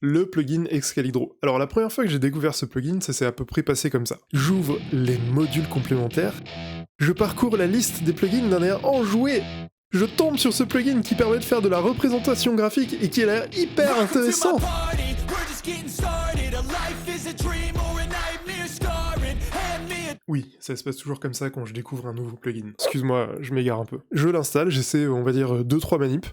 le plugin Excalibro. Alors la première fois que j'ai découvert ce plugin, ça s'est à peu près passé comme ça. J'ouvre les modules complémentaires, je parcours la liste des plugins d'un air enjoué. Je tombe sur ce plugin qui permet de faire de la représentation graphique et qui a l'air hyper intéressant. Oui, ça se passe toujours comme ça quand je découvre un nouveau plugin. Excuse-moi, je m'égare un peu. Je l'installe, j'essaie, on va dire, 2-3 manips,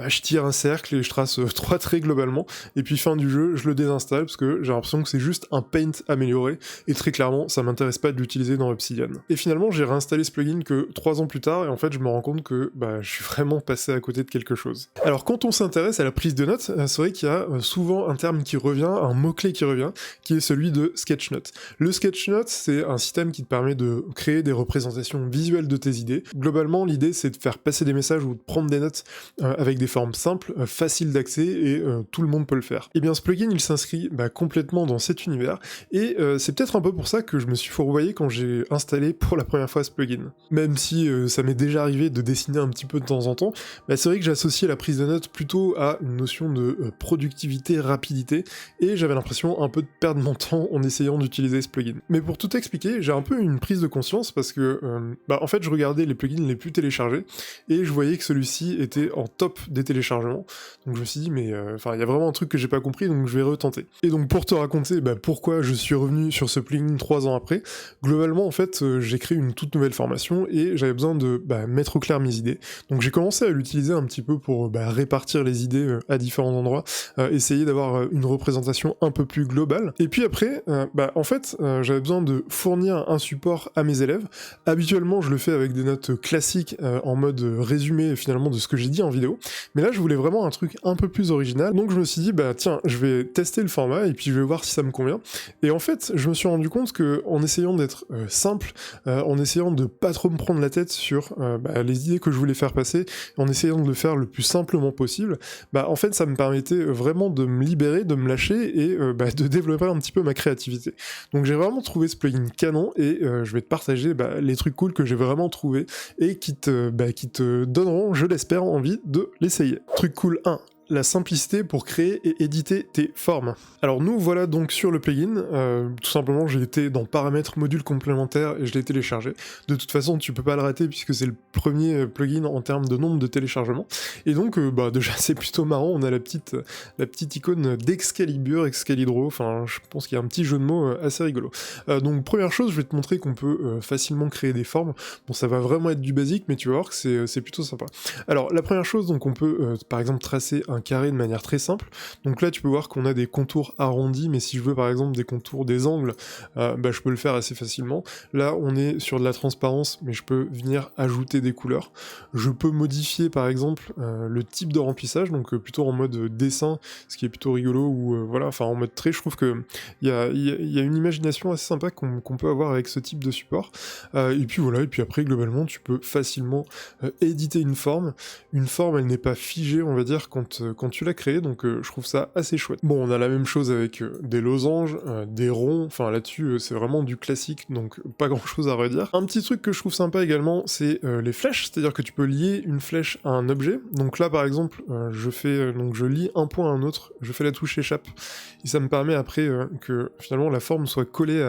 je tire un cercle et je trace 3 traits globalement, et puis fin du jeu, je le désinstalle parce que j'ai l'impression que c'est juste un paint amélioré, et très clairement, ça m'intéresse pas de l'utiliser dans Obsidian. Et finalement, j'ai réinstallé ce plugin que 3 ans plus tard, et en fait, je me rends compte que je suis vraiment passé à côté de quelque chose. Alors, quand on s'intéresse à la prise de notes, c'est vrai qu'il y a souvent un terme qui revient, un mot-clé qui revient, qui est celui de sketchnote. Le sketchnote, c'est un système qui te permet de créer des représentations visuelles de tes idées. Globalement, l'idée, c'est de faire passer des messages ou de prendre des notes avec des formes simples, faciles d'accès, et tout le monde peut le faire. Et bien, ce plugin, il s'inscrit complètement dans cet univers, et c'est peut-être un peu pour ça que je me suis fourvoyé quand j'ai installé pour la première fois ce plugin. Même si ça m'est déjà arrivé de dessiner un petit peu de temps en temps, c'est vrai que j'associais la prise de notes plutôt à une notion de productivité, rapidité, et j'avais l'impression un peu de perdre mon temps en essayant d'utiliser ce plugin. Mais pour tout expliquer, j'ai un peu une prise de conscience parce que en fait je regardais les plugins les plus téléchargés et je voyais que celui-ci était en top des téléchargements, donc je me suis dit mais il y a vraiment un truc que j'ai pas compris, donc je vais retenter. Et donc pour te raconter pourquoi je suis revenu sur ce plugin 3 ans après, globalement en fait j'ai créé une toute nouvelle formation et j'avais besoin de mettre au clair mes idées, donc j'ai commencé à l'utiliser un petit peu pour répartir les idées à différents endroits, essayer d'avoir une représentation un peu plus globale, et puis après en fait j'avais besoin de fournir un support à mes élèves. Habituellement je le fais avec des notes classiques en mode résumé finalement de ce que j'ai dit en vidéo, mais là je voulais vraiment un truc un peu plus original, donc je me suis dit tiens, je vais tester le format et puis je vais voir si ça me convient. Et en fait je me suis rendu compte que en essayant d'être simple, en essayant de pas trop me prendre la tête sur les idées que je voulais faire passer, en essayant de le faire le plus simplement possible, en fait ça me permettait vraiment de me libérer, de me lâcher et de développer un petit peu ma créativité. Donc j'ai vraiment trouvé ce plugin canon et je vais te partager les trucs cool que j'ai vraiment trouvé et qui te donneront, je l'espère, envie de l'essayer. Truc cool 1. La simplicité pour créer et éditer tes formes. Alors nous voilà donc sur le plugin, tout simplement j'ai été dans paramètres modules complémentaires et je l'ai téléchargé. De toute façon tu peux pas le rater puisque c'est le premier plugin en termes de nombre de téléchargements. Et donc déjà c'est plutôt marrant, on a la petite icône d'Excalibur, Excalibro, enfin je pense qu'il y a un petit jeu de mots assez rigolo. Donc première chose, je vais te montrer qu'on peut facilement créer des formes. Bon ça va vraiment être du basique mais tu vas voir que c'est plutôt sympa. Alors la première chose, donc on peut par exemple tracer un carré de manière très simple, donc là tu peux voir qu'on a des contours arrondis, mais si je veux par exemple des contours des angles, je peux le faire assez facilement. Là on est sur de la transparence, mais je peux venir ajouter des couleurs. Je peux modifier par exemple le type de remplissage, donc plutôt en mode dessin, ce qui est plutôt rigolo, ou en mode trait. Je trouve que il y a une imagination assez sympa qu'on peut avoir avec ce type de support. Et puis après globalement tu peux facilement éditer une forme. Une forme elle n'est pas figée, on va dire, quand tu l'as créé, donc je trouve ça assez chouette. Bon, on a la même chose avec des losanges, des ronds, enfin là-dessus c'est vraiment du classique, donc pas grand chose à redire. Un petit truc que je trouve sympa également, c'est les flèches, c'est-à-dire que tu peux lier une flèche à un objet. Donc là par exemple, je lie un point à un autre, je fais la touche échappe, et ça me permet après que finalement la forme soit collée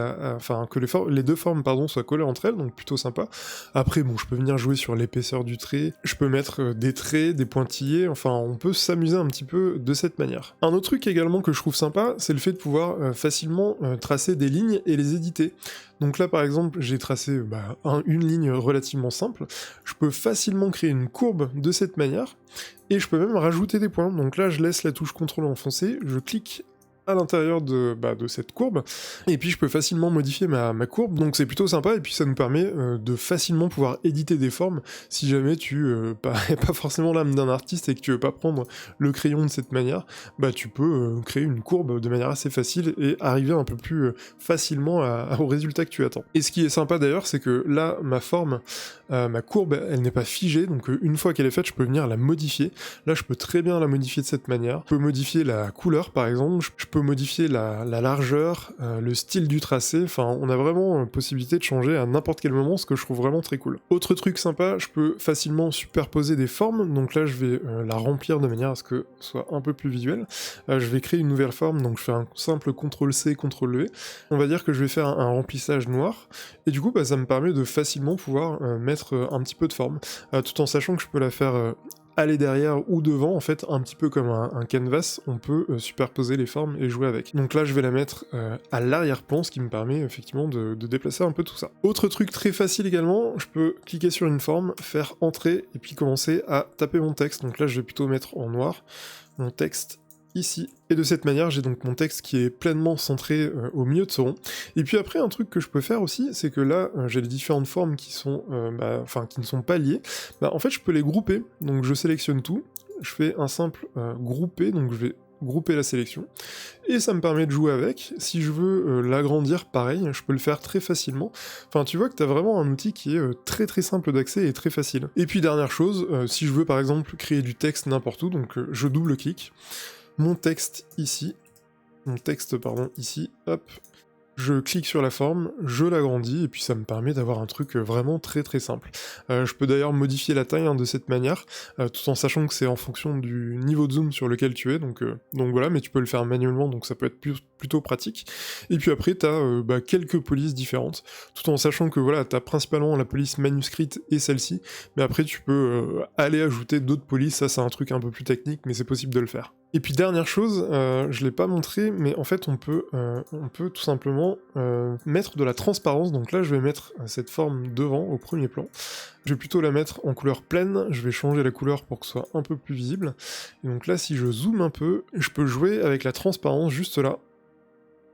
que les deux formes soient collées entre elles, donc plutôt sympa. Après bon, je peux venir jouer sur l'épaisseur du trait, je peux mettre des traits, des pointillés, enfin on peut s'amuser un petit peu de cette manière. Un autre truc également que je trouve sympa, c'est le fait de pouvoir facilement tracer des lignes et les éditer. Donc là par exemple j'ai tracé une ligne relativement simple, je peux facilement créer une courbe de cette manière, et je peux même rajouter des points. Donc là je laisse la touche CTRL enfoncée, je clique à l'intérieur de cette courbe, et puis je peux facilement modifier ma courbe, donc c'est plutôt sympa, et puis ça nous permet de facilement pouvoir éditer des formes, si jamais tu pas forcément l'âme d'un artiste et que tu veux pas prendre le crayon de cette manière, tu peux créer une courbe de manière assez facile et arriver un peu plus facilement au résultat que tu attends. Et ce qui est sympa d'ailleurs, c'est que là, ma forme, ma courbe, elle n'est pas figée, donc une fois qu'elle est faite, je peux venir la modifier. Là, je peux très bien la modifier de cette manière. Je peux modifier la couleur, par exemple, je peux peut modifier la largeur, le style du tracé, enfin on a vraiment possibilité de changer à n'importe quel moment, ce que je trouve vraiment très cool. Autre truc sympa, je peux facilement superposer des formes, donc là je vais la remplir de manière à ce que ce soit un peu plus visuel. Je vais créer une nouvelle forme, donc je fais un simple CTRL-C, CTRL-V. On va dire que je vais faire un remplissage noir, et du coup ça me permet de facilement pouvoir mettre un petit peu de forme, tout en sachant que je peux la faire aller derrière ou devant, en fait, un petit peu comme un canvas, on peut superposer les formes et jouer avec. Donc là, je vais la mettre à l'arrière-plan, ce qui me permet effectivement de déplacer un peu tout ça. Autre truc très facile également, je peux cliquer sur une forme, faire entrer, et puis commencer à taper mon texte. Donc là, je vais plutôt mettre en noir mon texte ici. Et de cette manière, j'ai donc mon texte qui est pleinement centré au milieu de ce rond. Et puis après, un truc que je peux faire aussi, c'est que là, j'ai les différentes formes qui sont, qui ne sont pas liées. En fait, je peux les grouper. Donc je sélectionne tout, je fais un simple grouper, donc je vais grouper la sélection, et ça me permet de jouer avec. Si je veux l'agrandir, pareil, je peux le faire très facilement. Enfin, tu vois que tu as vraiment un outil qui est très très simple d'accès et très facile. Et puis dernière chose, si je veux par exemple créer du texte n'importe où, donc je double-clique, mon texte ici, hop, je clique sur la forme, je l'agrandis, et puis ça me permet d'avoir un truc vraiment très très simple. Je peux d'ailleurs modifier la taille de cette manière, tout en sachant que c'est en fonction du niveau de zoom sur lequel tu es, donc voilà, mais tu peux le faire manuellement, donc ça peut être plutôt pratique. Et puis après, tu as quelques polices différentes, tout en sachant que voilà, tu as principalement la police manuscrite et celle-ci, mais après tu peux aller ajouter d'autres polices, ça c'est un truc un peu plus technique, mais c'est possible de le faire. Et puis dernière chose, je l'ai pas montré, mais en fait on peut tout simplement mettre de la transparence, donc là je vais mettre cette forme devant, au premier plan, je vais plutôt la mettre en couleur pleine, je vais changer la couleur pour que ce soit un peu plus visible, et donc là si je zoome un peu, je peux jouer avec la transparence juste là.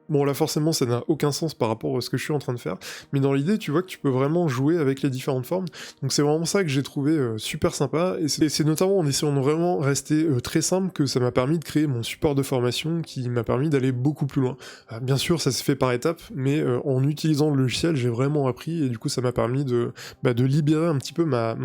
Bon là forcément ça n'a aucun sens par rapport à ce que je suis en train de faire, mais dans l'idée tu vois que tu peux vraiment jouer avec les différentes formes, donc c'est vraiment ça que j'ai trouvé super sympa, et c'est notamment en essayant de vraiment rester très simple que ça m'a permis de créer mon support de formation qui m'a permis d'aller beaucoup plus loin. Bien sûr ça se fait par étapes, mais en utilisant le logiciel j'ai vraiment appris, et du coup ça m'a permis de libérer un petit peu ma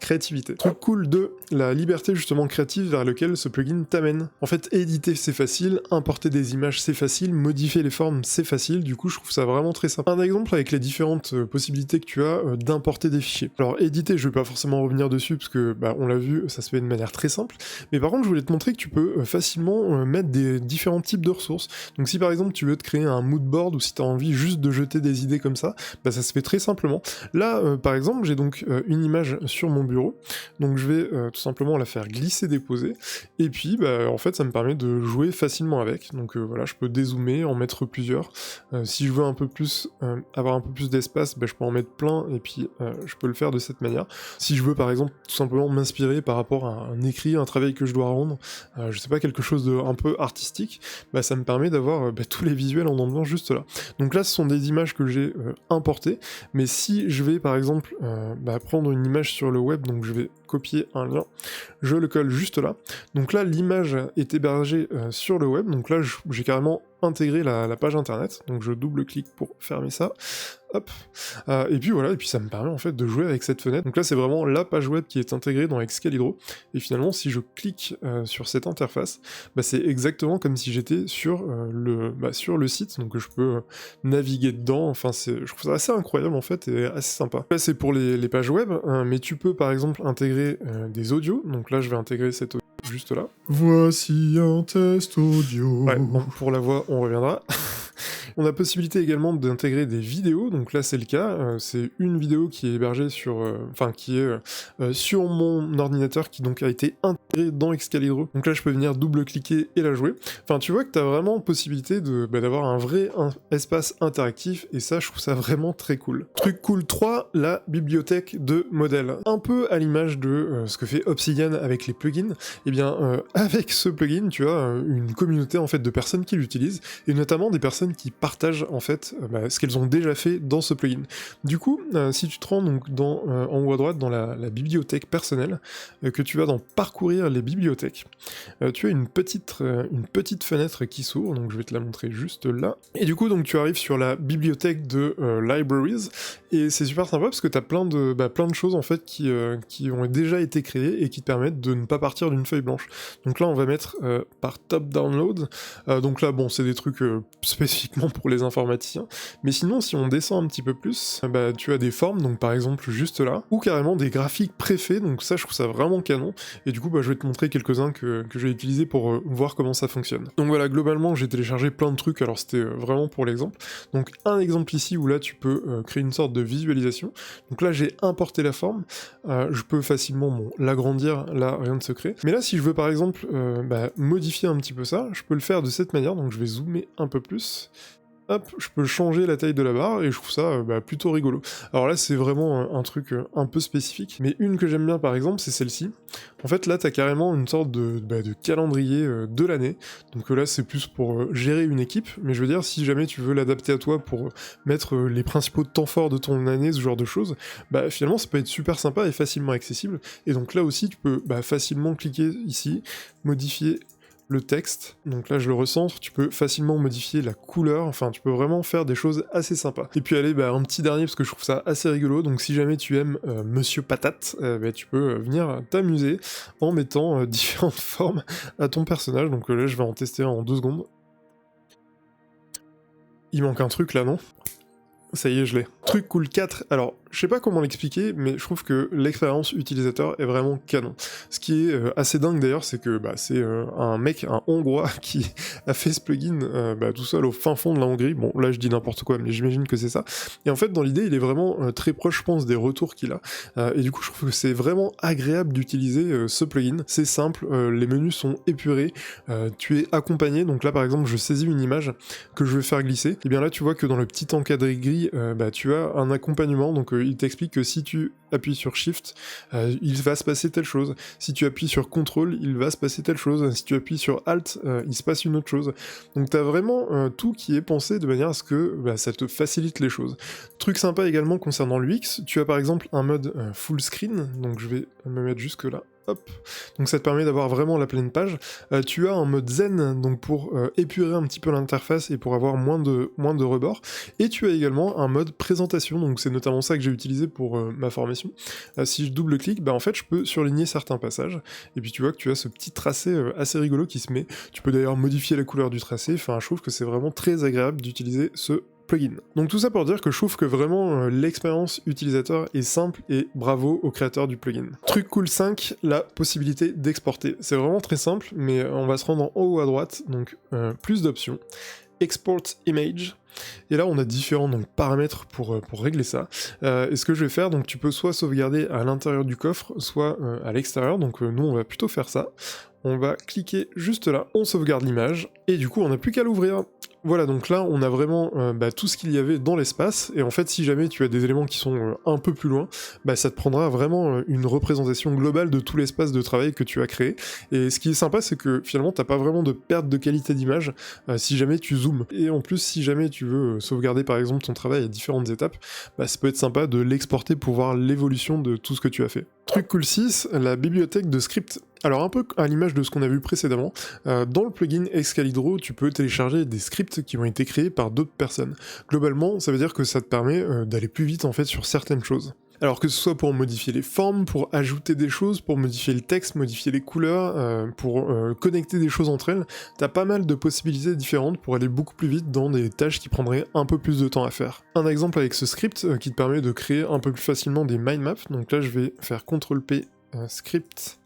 créativité. Truc cool de la liberté justement créative vers lequel ce plugin t'amène. En fait éditer c'est facile, importer des images c'est facile, modifier les formes c'est facile, du coup je trouve ça vraiment très simple. Un exemple avec les différentes possibilités que tu as d'importer des fichiers. Alors éditer, je vais pas forcément revenir dessus parce que on l'a vu, ça se fait de manière très simple, mais par contre je voulais te montrer que tu peux facilement mettre des différents types de ressources. Donc si par exemple tu veux te créer un mood board, ou si tu as envie juste de jeter des idées comme ça, ça se fait très simplement. Là par exemple j'ai donc une image sur mon bureau, donc je vais tout simplement la faire glisser déposer, et puis en fait ça me permet de jouer facilement avec, donc voilà, je peux dézoomer, en mettre plusieurs, si je veux un peu plus avoir un peu plus d'espace, je peux en mettre plein, et puis je peux le faire de cette manière. Si je veux par exemple tout simplement m'inspirer par rapport à un écrit, un travail que je dois rendre, je sais pas, quelque chose de un peu artistique, ça me permet d'avoir tous les visuels en enlevant juste là. Donc là ce sont des images que j'ai importées, mais si je vais par exemple prendre une image sur le web, donc je vais copier un lien, je le colle juste là, donc là l'image est hébergée sur le web, donc là j'ai carrément intégré la page internet, donc je double-clique pour fermer ça, hop, et puis voilà, et puis ça me permet en fait de jouer avec cette fenêtre. Donc là c'est vraiment la page web qui est intégrée dans Excalibro, et finalement si je clique sur cette interface, c'est exactement comme si j'étais sur le site, donc je peux naviguer dedans, enfin je trouve ça assez incroyable en fait, et assez sympa. Là c'est pour les pages web, mais tu peux par exemple intégrer des audios, donc là je vais intégrer cette audio juste là. Voici un test audio. Ouais, bon, pour la voix, on reviendra. On a possibilité également d'intégrer des vidéos, donc là c'est le cas, c'est une vidéo qui est hébergée sur, sur mon ordinateur, qui donc a été intégrée dans Excalibro, donc là je peux venir double-cliquer et la jouer. Enfin tu vois que t'as vraiment possibilité d'avoir un vrai espace interactif, et ça je trouve ça vraiment très cool. Truc cool 3, la bibliothèque de modèles. Un peu à l'image de ce que fait Obsidian avec les plugins, et bien avec ce plugin tu as une communauté en fait de personnes qui l'utilisent, et notamment des personnes qui partagent en fait ce qu'elles ont déjà fait dans ce plugin. Du coup, si tu te rends donc en haut à droite dans la bibliothèque personnelle, que tu vas dans parcourir les bibliothèques, tu as une petite fenêtre qui s'ouvre, donc je vais te la montrer juste là. Et du coup, donc tu arrives sur la bibliothèque de Libraries, et c'est super sympa parce que tu as plein de choses en fait qui ont déjà été créées et qui te permettent de ne pas partir d'une feuille blanche. Donc là, on va mettre par top download. Donc là, bon, c'est des trucs spécifiquement pour les informaticiens. Mais sinon, si on descend un petit peu plus, tu as des formes, donc par exemple juste là, ou carrément des graphiques préfaits, donc ça, je trouve ça vraiment canon. Et du coup, je vais te montrer quelques-uns que j'ai utilisés pour voir comment ça fonctionne. Donc voilà, globalement, j'ai téléchargé plein de trucs, alors c'était vraiment pour l'exemple. Donc un exemple ici où là, tu peux créer une sorte de visualisation. Donc là, j'ai importé la forme, je peux facilement l'agrandir, là, rien de secret. Mais là, si je veux par exemple modifier un petit peu ça, je peux le faire de cette manière, donc je vais zoomer un peu plus. Hop, je peux changer la taille de la barre et je trouve ça plutôt rigolo. Alors là, c'est vraiment un truc un peu spécifique, mais une que j'aime bien par exemple, c'est celle-ci. En fait, là, t'as carrément une sorte de calendrier de l'année. Donc là, c'est plus pour gérer une équipe, mais je veux dire, si jamais tu veux l'adapter à toi pour mettre les principaux temps forts de ton année, ce genre de choses, finalement, ça peut être super sympa et facilement accessible. Et donc là aussi, tu peux facilement cliquer ici, modifier le texte, donc là je le recentre, tu peux facilement modifier la couleur, enfin tu peux vraiment faire des choses assez sympas. Et puis allez, un petit dernier parce que je trouve ça assez rigolo, donc si jamais tu aimes Monsieur Patate, tu peux venir t'amuser en mettant différentes formes à ton personnage, donc là je vais en tester un en 2 secondes. Il manque un truc là, non ? Ça y est, je l'ai. Truc cool 4, alors je sais pas comment l'expliquer, mais je trouve que l'expérience utilisateur est vraiment canon. Ce qui est assez dingue d'ailleurs, c'est que c'est un mec, un hongrois, qui a fait ce plugin tout seul au fin fond de la Hongrie. Bon, là je dis n'importe quoi, mais j'imagine que c'est ça. Et en fait, dans l'idée, il est vraiment très proche, je pense, des retours qu'il a. Et du coup, je trouve que c'est vraiment agréable d'utiliser ce plugin. C'est simple, les menus sont épurés, tu es accompagné. Donc là, par exemple, je saisis une image que je vais faire glisser. Et bien là, tu vois que dans le petit encadré gris, tu as un accompagnement, donc il t'explique que si tu appuies sur Shift, il va se passer telle chose. Si tu appuies sur Control, il va se passer telle chose. Si tu appuies sur Alt, il se passe une autre chose. Donc t'as vraiment tout qui est pensé de manière à ce que ça te facilite les choses. Truc sympa également concernant l'UX, tu as par exemple un mode full screen, donc je vais me mettre jusque là. Hop. Donc ça te permet d'avoir vraiment la pleine page. Tu as un mode zen, donc pour épurer un petit peu l'interface et pour avoir moins de rebords. Et tu as également un mode présentation, donc c'est notamment ça que j'ai utilisé pour ma formation. Si je double-clique, en fait je peux surligner certains passages, et puis tu vois que tu as ce petit tracé assez rigolo qui se met. Tu peux d'ailleurs modifier la couleur du tracé, enfin je trouve que c'est vraiment très agréable d'utiliser ce plugin. Donc tout ça pour dire que je trouve que vraiment l'expérience utilisateur est simple et bravo au créateur du plugin. Truc cool 5, la possibilité d'exporter. C'est vraiment très simple, mais on va se rendre en haut à droite, donc plus d'options. Export image. Et là on a différents paramètres pour régler ça. Et ce que je vais faire, donc tu peux soit sauvegarder à l'intérieur du coffre, soit à l'extérieur, donc nous on va plutôt faire ça. On va cliquer juste là, on sauvegarde l'image, et du coup on n'a plus qu'à l'ouvrir. Voilà, donc là on a vraiment tout ce qu'il y avait dans l'espace, et en fait si jamais tu as des éléments qui sont un peu plus loin, ça te prendra vraiment une représentation globale de tout l'espace de travail que tu as créé. Et ce qui est sympa, c'est que finalement t'as pas vraiment de perte de qualité d'image si jamais tu zoomes. Et en plus, si jamais tu veux sauvegarder par exemple ton travail à différentes étapes, ça peut être sympa de l'exporter pour voir l'évolution de tout ce que tu as fait. Truc cool 6, la bibliothèque de scripts. Alors un peu à l'image de ce qu'on a vu précédemment, dans le plugin Excalibro, tu peux télécharger des scripts qui ont été créés par d'autres personnes. Globalement, ça veut dire que ça te permet d'aller plus vite en fait sur certaines choses. Alors que ce soit pour modifier les formes, pour ajouter des choses, pour modifier le texte, modifier les couleurs, pour connecter des choses entre elles, t'as pas mal de possibilités différentes pour aller beaucoup plus vite dans des tâches qui prendraient un peu plus de temps à faire. Un exemple avec ce script qui te permet de créer un peu plus facilement des mind maps, donc là je vais faire CTRL-P script,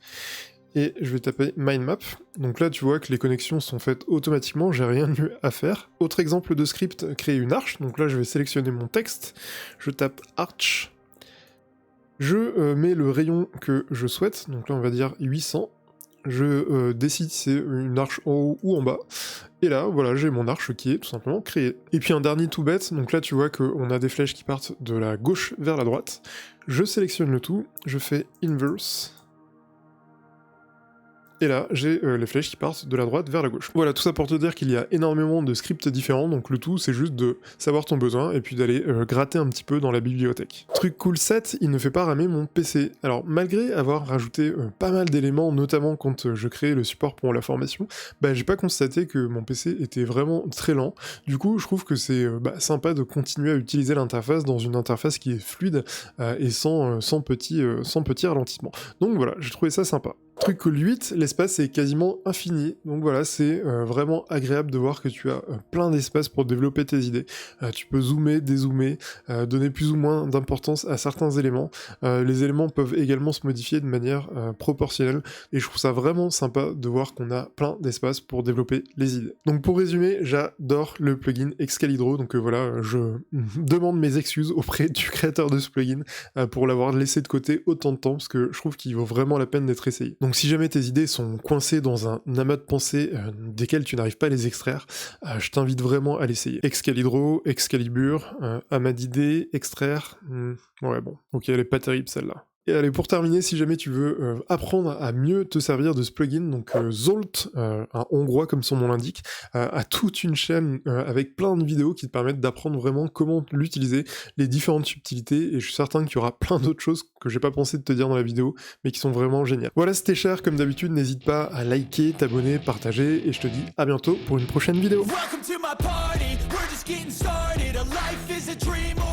et je vais taper mindmap. Donc là tu vois que les connexions sont faites automatiquement, j'ai rien eu à faire. Autre exemple de script, créer une arche, donc là je vais sélectionner mon texte, je tape arch, je mets le rayon que je souhaite, donc là on va dire 800, je décide si c'est une arche en haut ou en bas, et là voilà j'ai mon arche qui est tout simplement créée. Et puis un dernier tout bête, donc là tu vois qu'on a des flèches qui partent de la gauche vers la droite, je sélectionne le tout, je fais inverse, et là j'ai les flèches qui partent de la droite vers la gauche. Voilà, tout ça pour te dire qu'il y a énormément de scripts différents, donc le tout c'est juste de savoir ton besoin et puis d'aller gratter un petit peu dans la bibliothèque. Truc cool 7, il ne fait pas ramer mon PC. Alors malgré avoir rajouté pas mal d'éléments, notamment quand je créais le support pour la formation, bah j'ai pas constaté que mon PC était vraiment très lent. Du coup je trouve que c'est sympa de continuer à utiliser l'interface dans une interface qui est fluide et sans petit ralentissement. Donc voilà, j'ai trouvé ça sympa. Truc cool 8, l'espace est quasiment infini, donc voilà, c'est vraiment agréable de voir que tu as plein d'espace pour développer tes idées. Tu peux zoomer, dézoomer, donner plus ou moins d'importance à certains éléments. Les éléments peuvent également se modifier de manière proportionnelle, et je trouve ça vraiment sympa de voir qu'on a plein d'espace pour développer les idées. Donc pour résumer, j'adore le plugin Excalibur, donc voilà, je demande mes excuses auprès du créateur de ce plugin pour l'avoir laissé de côté autant de temps, parce que je trouve qu'il vaut vraiment la peine d'être essayé. Donc si jamais tes idées sont coincées dans un amas de pensées desquelles tu n'arrives pas à les extraire, je t'invite vraiment à l'essayer. Excalibur, amas d'idées, extraire, ouais bon, ok, elle est pas terrible celle-là. Et allez, pour terminer, si jamais tu veux apprendre à mieux te servir de ce plugin, donc Zolt, un hongrois comme son nom l'indique, a toute une chaîne avec plein de vidéos qui te permettent d'apprendre vraiment comment l'utiliser, les différentes subtilités, et je suis certain qu'il y aura plein d'autres choses que j'ai pas pensé de te dire dans la vidéo, mais qui sont vraiment géniales. Voilà, c'était cher, comme d'habitude, n'hésite pas à liker, t'abonner, partager, et je te dis à bientôt pour une prochaine vidéo. Welcome to my party, we're just getting started, a life is a dream.